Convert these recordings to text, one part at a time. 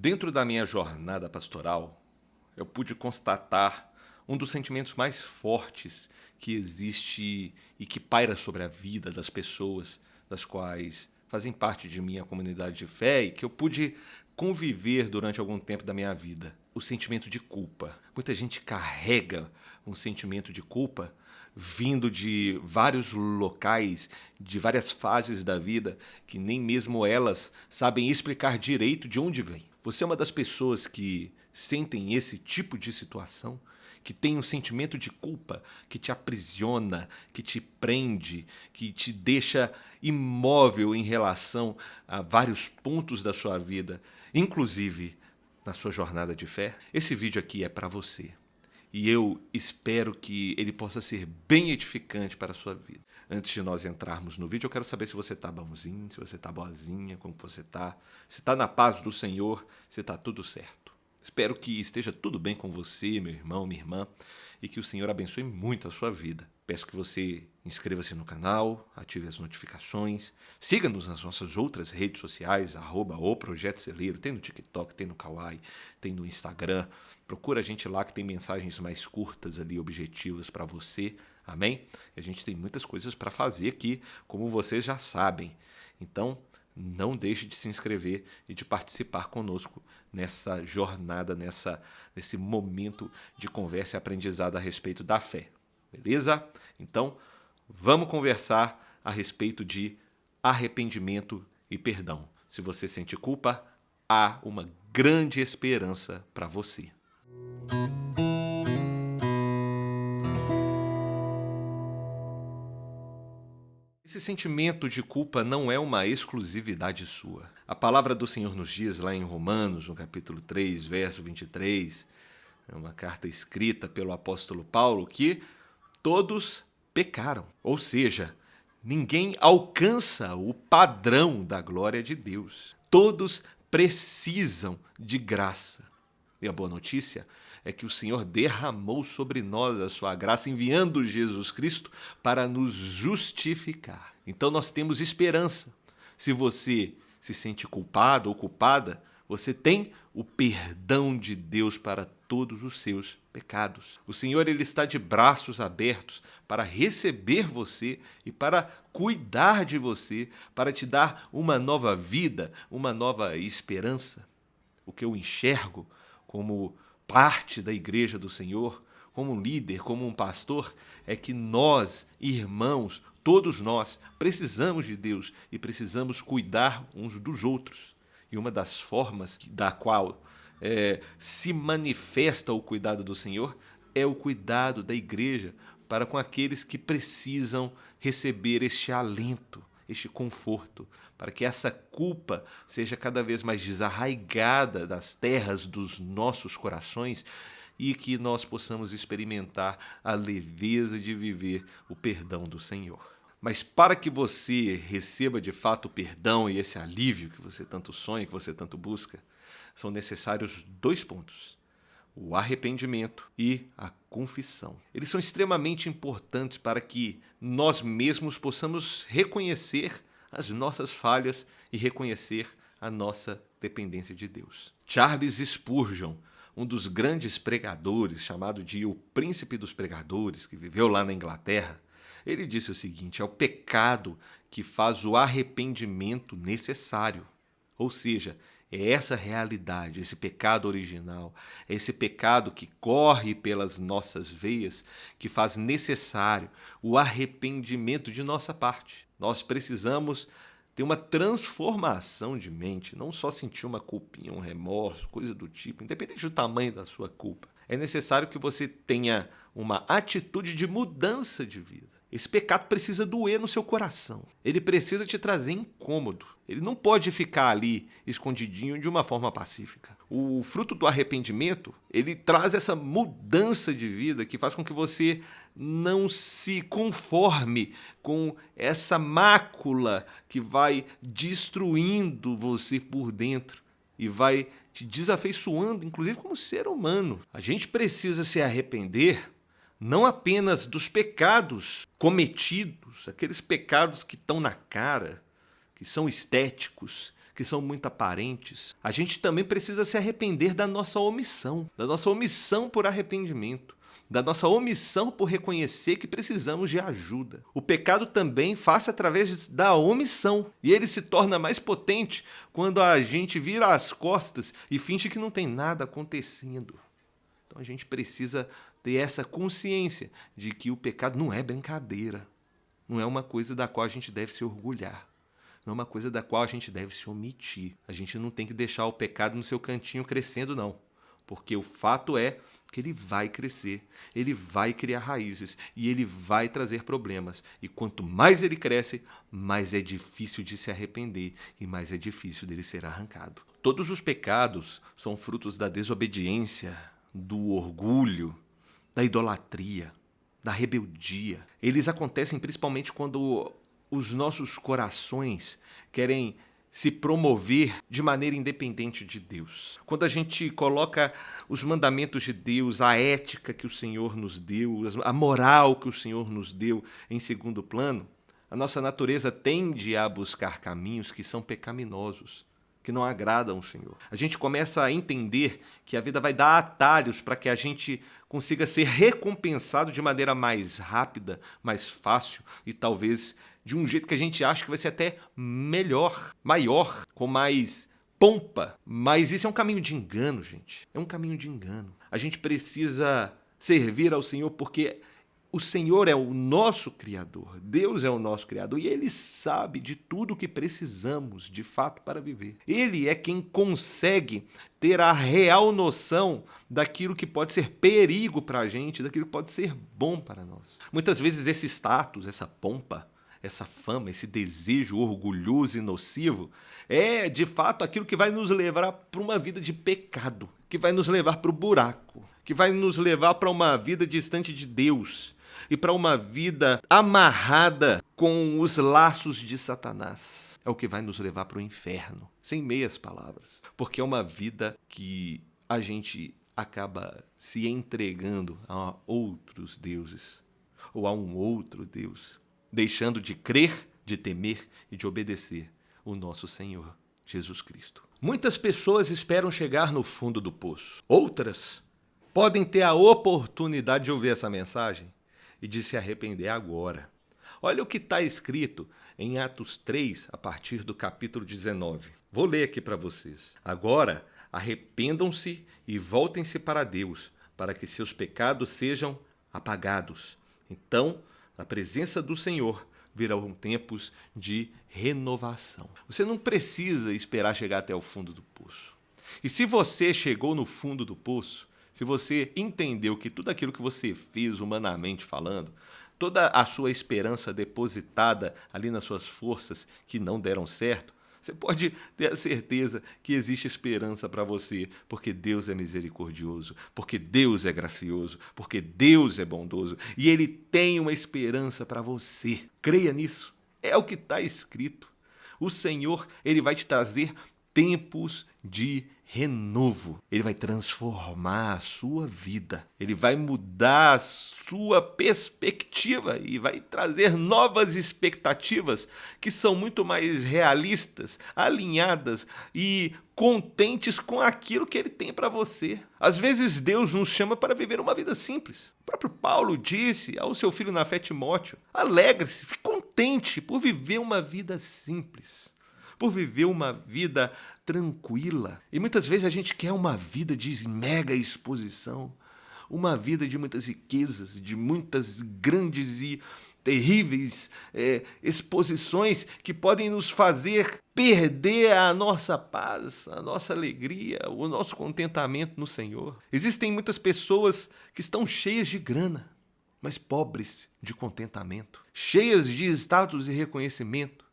Dentro da minha jornada pastoral, eu pude constatar um dos sentimentos mais fortes que existe e que paira sobre a vida das pessoas, das quais fazem parte de minha comunidade de fé e que eu pude conviver durante algum tempo da minha vida. O sentimento de culpa. Muita gente carrega um sentimento de culpa vindo de vários locais, de várias fases da vida, que nem mesmo elas sabem explicar direito de onde vem. Você é uma das pessoas que sentem esse tipo de situação? Que tem um sentimento de culpa que te aprisiona, que te prende, que te deixa imóvel em relação a vários pontos da sua vida, inclusive na sua jornada de fé? Esse vídeo aqui é para você. E eu espero que ele possa ser bem edificante para a sua vida. Antes de nós entrarmos no vídeo, eu quero saber se você está bonzinho, se você está boazinha, como você está, se está na paz do Senhor, se está tudo certo. Espero que esteja tudo bem com você, meu irmão, minha irmã, e que o Senhor abençoe muito a sua vida. Peço que você inscreva-se no canal, ative as notificações, siga-nos nas nossas outras redes sociais, @o Projeto Celeiro, tem no TikTok, tem no Kawaii, tem no Instagram. Procura a gente lá que tem mensagens mais curtas ali, objetivas para você, amém? E a gente tem muitas coisas para fazer aqui, como vocês já sabem. Então, não deixe de se inscrever e de participar conosco nessa jornada, nesse momento de conversa e aprendizado a respeito da fé. Beleza? Então, vamos conversar a respeito de arrependimento e perdão. Se você sente culpa, há uma grande esperança para você. Esse sentimento de culpa não é uma exclusividade sua. A palavra do Senhor nos diz lá em Romanos, no capítulo 3, verso 23, é uma carta escrita pelo apóstolo Paulo, que todos pecaram. Ou seja, ninguém alcança o padrão da glória de Deus. Todos precisam de graça. E a boa notícia é que o Senhor derramou sobre nós a sua graça, enviando Jesus Cristo para nos justificar. Então nós temos esperança. Se você se sente culpado ou culpada, você tem o perdão de Deus para todos os seus pecados. O Senhor ele está de braços abertos para receber você e para cuidar de você, para te dar uma nova vida, uma nova esperança. O que eu enxergo como parte da igreja do Senhor, como um líder, como um pastor, é que nós, irmãos, todos nós, precisamos de Deus e precisamos cuidar uns dos outros. E uma das formas da qual se manifesta o cuidado do Senhor é o cuidado da igreja para com aqueles que precisam receber este alento, este conforto, para que essa culpa seja cada vez mais desarraigada das terras dos nossos corações e que nós possamos experimentar a leveza de viver o perdão do Senhor. Mas para que você receba de fato o perdão e esse alívio que você tanto sonha, que você tanto busca, são necessários 2 pontos: o arrependimento e a confissão. Eles são extremamente importantes para que nós mesmos possamos reconhecer as nossas falhas e reconhecer a nossa dependência de Deus. Charles Spurgeon, um dos grandes pregadores, chamado de o príncipe dos pregadores, que viveu lá na Inglaterra, ele disse o seguinte: é o pecado que faz o arrependimento necessário. Ou seja, é essa realidade, esse pecado original, é esse pecado que corre pelas nossas veias, que faz necessário o arrependimento de nossa parte. Nós precisamos ter uma transformação de mente, não só sentir uma culpinha, um remorso, coisa do tipo, independente do tamanho da sua culpa. É necessário que você tenha uma atitude de mudança de vida. Esse pecado precisa doer no seu coração. Ele precisa te trazer incômodo. Ele não pode ficar ali escondidinho de uma forma pacífica. O fruto do arrependimento, ele traz essa mudança de vida que faz com que você não se conforme com essa mácula que vai destruindo você por dentro e vai te desafeiçoando, inclusive como ser humano. A gente precisa se arrepender não apenas dos pecados cometidos, aqueles pecados que estão na cara, que são estéticos, que são muito aparentes, a gente também precisa se arrepender da nossa omissão por arrependimento, da nossa omissão por reconhecer que precisamos de ajuda. O pecado também faz através da omissão, e ele se torna mais potente quando a gente vira as costas e finge que não tem nada acontecendo. Então a gente precisa ter essa consciência de que o pecado não é brincadeira, não é uma coisa da qual a gente deve se orgulhar, não é uma coisa da qual a gente deve se omitir. A gente não tem que deixar o pecado no seu cantinho crescendo, não. Porque o fato é que ele vai crescer, ele vai criar raízes e ele vai trazer problemas. E quanto mais ele cresce, mais é difícil de se arrepender e mais é difícil dele ser arrancado. Todos os pecados são frutos da desobediência, do orgulho, da idolatria, da rebeldia. Eles acontecem principalmente quando os nossos corações querem se promover de maneira independente de Deus. Quando a gente coloca os mandamentos de Deus, a ética que o Senhor nos deu, a moral que o Senhor nos deu em segundo plano, a nossa natureza tende a buscar caminhos que são pecaminosos, que não agradam o Senhor. A gente começa a entender que a vida vai dar atalhos para que a gente consiga ser recompensado de maneira mais rápida, mais fácil e talvez de um jeito que a gente acha que vai ser até melhor, maior, com mais pompa. Mas isso é um caminho de engano, gente. É um caminho de engano. A gente precisa servir ao Senhor porque o Senhor é o nosso Criador. Deus é o nosso Criador e Ele sabe de tudo o que precisamos, de fato, para viver. Ele é quem consegue ter a real noção daquilo que pode ser perigo para a gente, daquilo que pode ser bom para nós. Muitas vezes esse status, essa pompa, essa fama, esse desejo orgulhoso e nocivo é, de fato, aquilo que vai nos levar para uma vida de pecado, que vai nos levar para o buraco, que vai nos levar para uma vida distante de Deus e para uma vida amarrada com os laços de Satanás. É o que vai nos levar para o inferno, sem meias palavras, porque é uma vida que a gente acaba se entregando a outros deuses ou a um outro Deus, deixando de crer, de temer e de obedecer o nosso Senhor Jesus Cristo. Muitas pessoas esperam chegar no fundo do poço. Outras podem ter a oportunidade de ouvir essa mensagem e de se arrepender agora. Olha o que está escrito em Atos 3, a partir do capítulo 19. Vou ler aqui para vocês. Agora, arrependam-se e voltem-se para Deus, para que seus pecados sejam apagados. Então, na presença do Senhor, virão tempos de renovação. Você não precisa esperar chegar até o fundo do poço. E se você chegou no fundo do poço, se você entendeu que tudo aquilo que você fez humanamente falando, toda a sua esperança depositada ali nas suas forças que não deram certo, você pode ter a certeza que existe esperança para você, porque Deus é misericordioso, porque Deus é gracioso, porque Deus é bondoso e Ele tem uma esperança para você. Creia nisso. É o que está escrito. O Senhor, Ele vai te trazer tempos de renovo. Ele vai transformar a sua vida. Ele vai mudar a sua perspectiva e vai trazer novas expectativas que são muito mais realistas, alinhadas e contentes com aquilo que Ele tem para você. Às vezes Deus nos chama para viver uma vida simples. O próprio Paulo disse ao seu filho na fé Timóteo: alegre-se, fique contente por viver uma vida simples, por viver uma vida tranquila. E muitas vezes a gente quer uma vida de mega exposição, uma vida de muitas riquezas, de muitas grandes e terríveis exposições que podem nos fazer perder a nossa paz, a nossa alegria, o nosso contentamento no Senhor. Existem muitas pessoas que estão cheias de grana, mas pobres de contentamento, cheias de status e reconhecimento,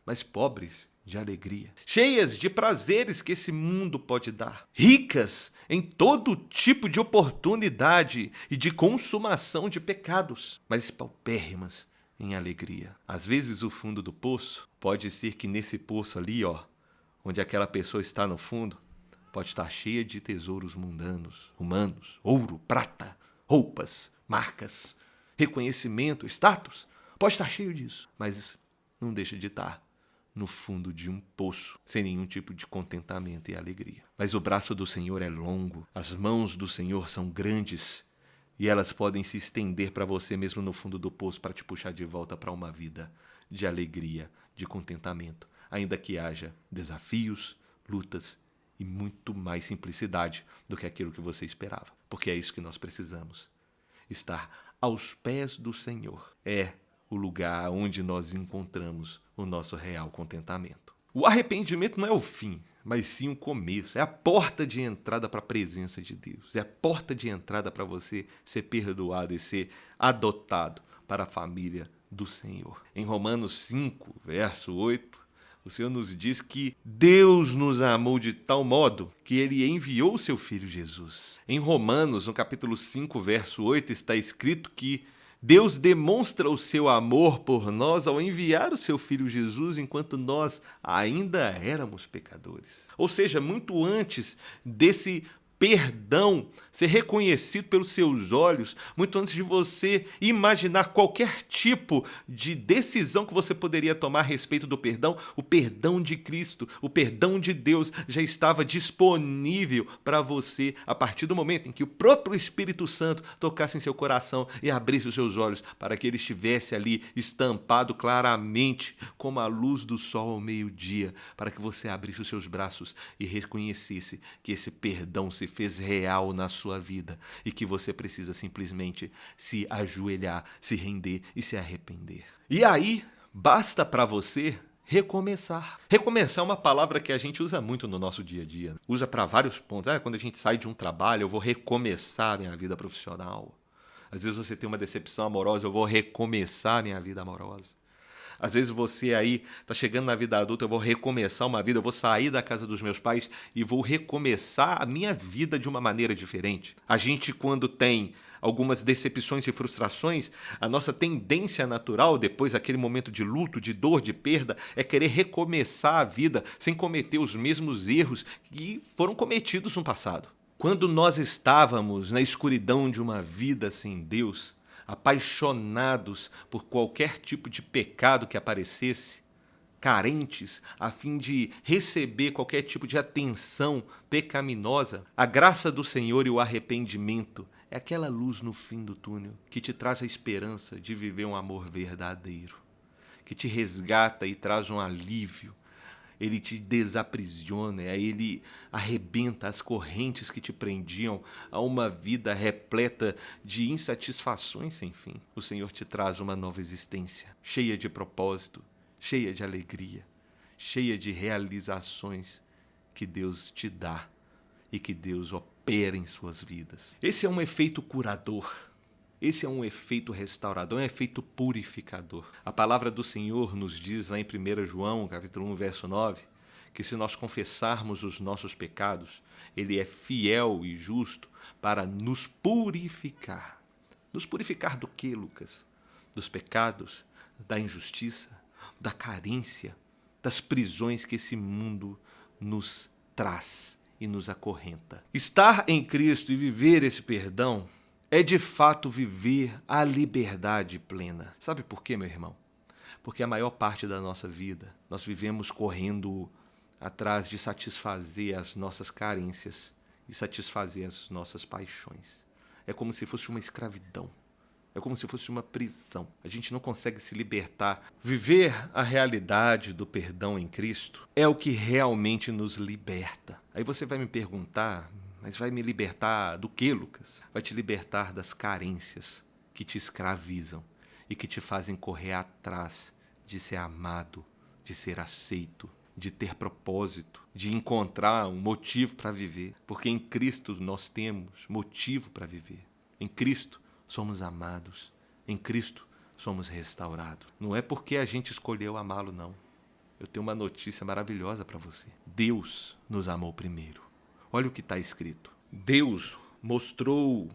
mas pobres de alegria, cheias de prazeres que esse mundo pode dar, ricas em todo tipo de oportunidade e de consumação de pecados, mas paupérrimas em alegria. Às vezes o fundo do poço pode ser que nesse poço ali, onde aquela pessoa está no fundo, pode estar cheia de tesouros mundanos, humanos, ouro, prata, roupas, marcas, reconhecimento, status, pode estar cheio disso, mas não deixa de estar no fundo de um poço, sem nenhum tipo de contentamento e alegria. Mas o braço do Senhor é longo, as mãos do Senhor são grandes e elas podem se estender para você mesmo no fundo do poço para te puxar de volta para uma vida de alegria, de contentamento, ainda que haja desafios, lutas e muito mais simplicidade do que aquilo que você esperava. Porque é isso que nós precisamos. Estar aos pés do Senhor é o lugar onde nós encontramos o nosso real contentamento. O arrependimento não é o fim, mas sim o começo. É a porta de entrada para a presença de Deus. É a porta de entrada para você ser perdoado e ser adotado para a família do Senhor. Em Romanos 5, verso 8, o Senhor nos diz que Deus nos amou de tal modo que Ele enviou o seu Filho Jesus. Em Romanos, no capítulo 5, verso 8, está escrito que Deus demonstra o seu amor por nós ao enviar o seu Filho Jesus enquanto nós ainda éramos pecadores. Ou seja, muito antes desse perdão ser reconhecido pelos seus olhos, muito antes de você imaginar qualquer tipo de decisão que você poderia tomar a respeito do perdão, o perdão de Cristo, o perdão de Deus já estava disponível para você a partir do momento em que o próprio Espírito Santo tocasse em seu coração e abrisse os seus olhos para que ele estivesse ali estampado claramente como a luz do sol ao meio-dia, para que você abrisse os seus braços e reconhecesse que esse perdão se fez real na sua vida e que você precisa simplesmente se ajoelhar, se render e se arrepender. E aí, basta para você recomeçar. Recomeçar é uma palavra que a gente usa muito no nosso dia a dia. Usa para vários pontos. Quando a gente sai de um trabalho, eu vou recomeçar a minha vida profissional. Às vezes você tem uma decepção amorosa, eu vou recomeçar a minha vida amorosa. Às vezes você aí está chegando na vida adulta, eu vou recomeçar uma vida, eu vou sair da casa dos meus pais e vou recomeçar a minha vida de uma maneira diferente. A gente, quando tem algumas decepções e frustrações, a nossa tendência natural, depois daquele momento de luto, de dor, de perda, é querer recomeçar a vida sem cometer os mesmos erros que foram cometidos no passado. Quando nós estávamos na escuridão de uma vida sem Deus, apaixonados por qualquer tipo de pecado que aparecesse, carentes a fim de receber qualquer tipo de atenção pecaminosa, a graça do Senhor e o arrependimento é aquela luz no fim do túnel que te traz a esperança de viver um amor verdadeiro, que te resgata e traz um alívio. Ele te desaprisiona, ele arrebenta as correntes que te prendiam a uma vida repleta de insatisfações sem fim. O Senhor te traz uma nova existência, cheia de propósito, cheia de alegria, cheia de realizações que Deus te dá e que Deus opera em suas vidas. Esse é um efeito curador. Esse é um efeito restaurador, é um efeito purificador. A palavra do Senhor nos diz lá em 1 João, capítulo 1, verso 9, que se nós confessarmos os nossos pecados, Ele é fiel e justo para nos purificar. Nos purificar do quê, Lucas? Dos pecados, da injustiça, da carência, das prisões que esse mundo nos traz e nos acorrenta. Estar em Cristo e viver esse perdão é de fato viver a liberdade plena. Sabe por quê, meu irmão? Porque a maior parte da nossa vida nós vivemos correndo atrás de satisfazer as nossas carências e satisfazer as nossas paixões. É como se fosse uma escravidão. É como se fosse uma prisão. A gente não consegue se libertar. Viver a realidade do perdão em Cristo é o que realmente nos liberta. Aí você vai me perguntar: mas vai me libertar do quê, Lucas? Vai te libertar das carências que te escravizam e que te fazem correr atrás de ser amado, de ser aceito, de ter propósito, de encontrar um motivo para viver. Porque em Cristo nós temos motivo para viver. Em Cristo somos amados. Em Cristo somos restaurados. Não é porque a gente escolheu amá-lo, não. Eu tenho uma notícia maravilhosa para você. Deus nos amou primeiro. Olha o que está escrito. Deus mostrou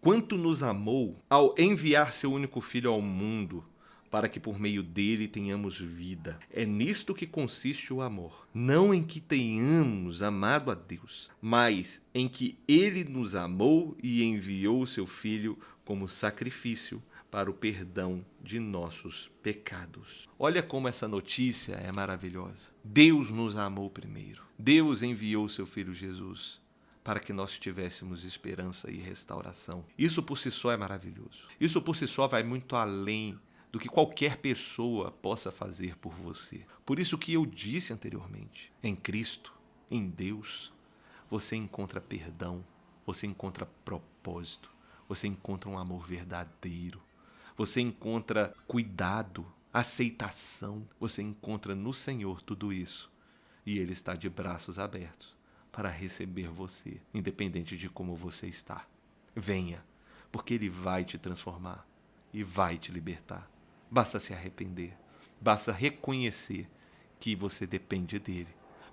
quanto nos amou ao enviar seu único Filho ao mundo para que por meio dele tenhamos vida. É nisto que consiste o amor. Não em que tenhamos amado a Deus, mas em que ele nos amou e enviou seu Filho como sacrifício para o perdão de nossos pecados. Olha como essa notícia é maravilhosa. Deus nos amou primeiro. Deus enviou seu Filho Jesus para que nós tivéssemos esperança e restauração. Isso por si só é maravilhoso. Isso por si só vai muito além do que qualquer pessoa possa fazer por você. Por isso que eu disse anteriormente, em Cristo, em Deus, você encontra perdão, você encontra propósito, você encontra um amor verdadeiro, você encontra cuidado, aceitação, você encontra no Senhor tudo isso. E Ele está de braços abertos para receber você, independente de como você está. Venha, porque Ele vai te transformar e vai te libertar. Basta se arrepender, basta reconhecer que você depende dEle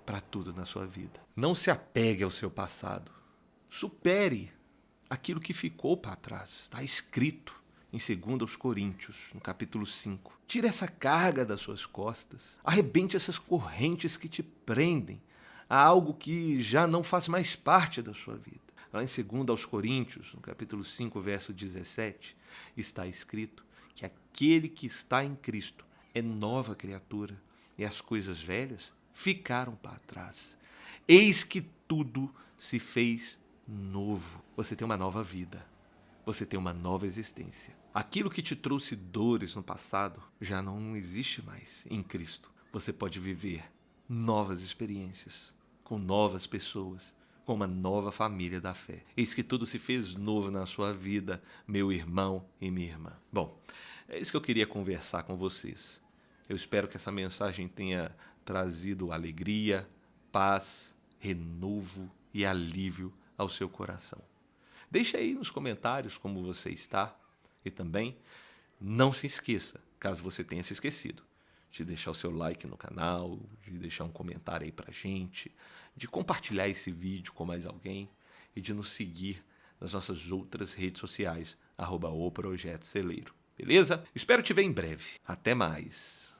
para tudo na sua vida. Não se apegue ao seu passado. Supere aquilo que ficou para trás. Está escrito em 2 Coríntios, no capítulo 5. Tire essa carga das suas costas. Arrebente essas correntes que te prendem a algo que já não faz mais parte da sua vida. Lá em 2 Coríntios, no capítulo 5, verso 17, está escrito que aquele que está em Cristo é nova criatura e as coisas velhas ficaram para trás. Eis que tudo se fez novo. Você tem uma nova vida. Você tem uma nova existência. Aquilo que te trouxe dores no passado já não existe mais em Cristo. Você pode viver novas experiências com novas pessoas, com uma nova família da fé. Eis que tudo se fez novo na sua vida, meu irmão e minha irmã. Bom, é isso que eu queria conversar com vocês. Eu espero que essa mensagem tenha trazido alegria, paz, renovo e alívio ao seu coração. Deixe aí nos comentários como você está e também não se esqueça, caso você tenha se esquecido, de deixar o seu like no canal, de deixar um comentário aí pra gente, de compartilhar esse vídeo com mais alguém e de nos seguir nas nossas outras redes sociais, @o Projeto Celeiro. Beleza? Espero te ver em breve. Até mais!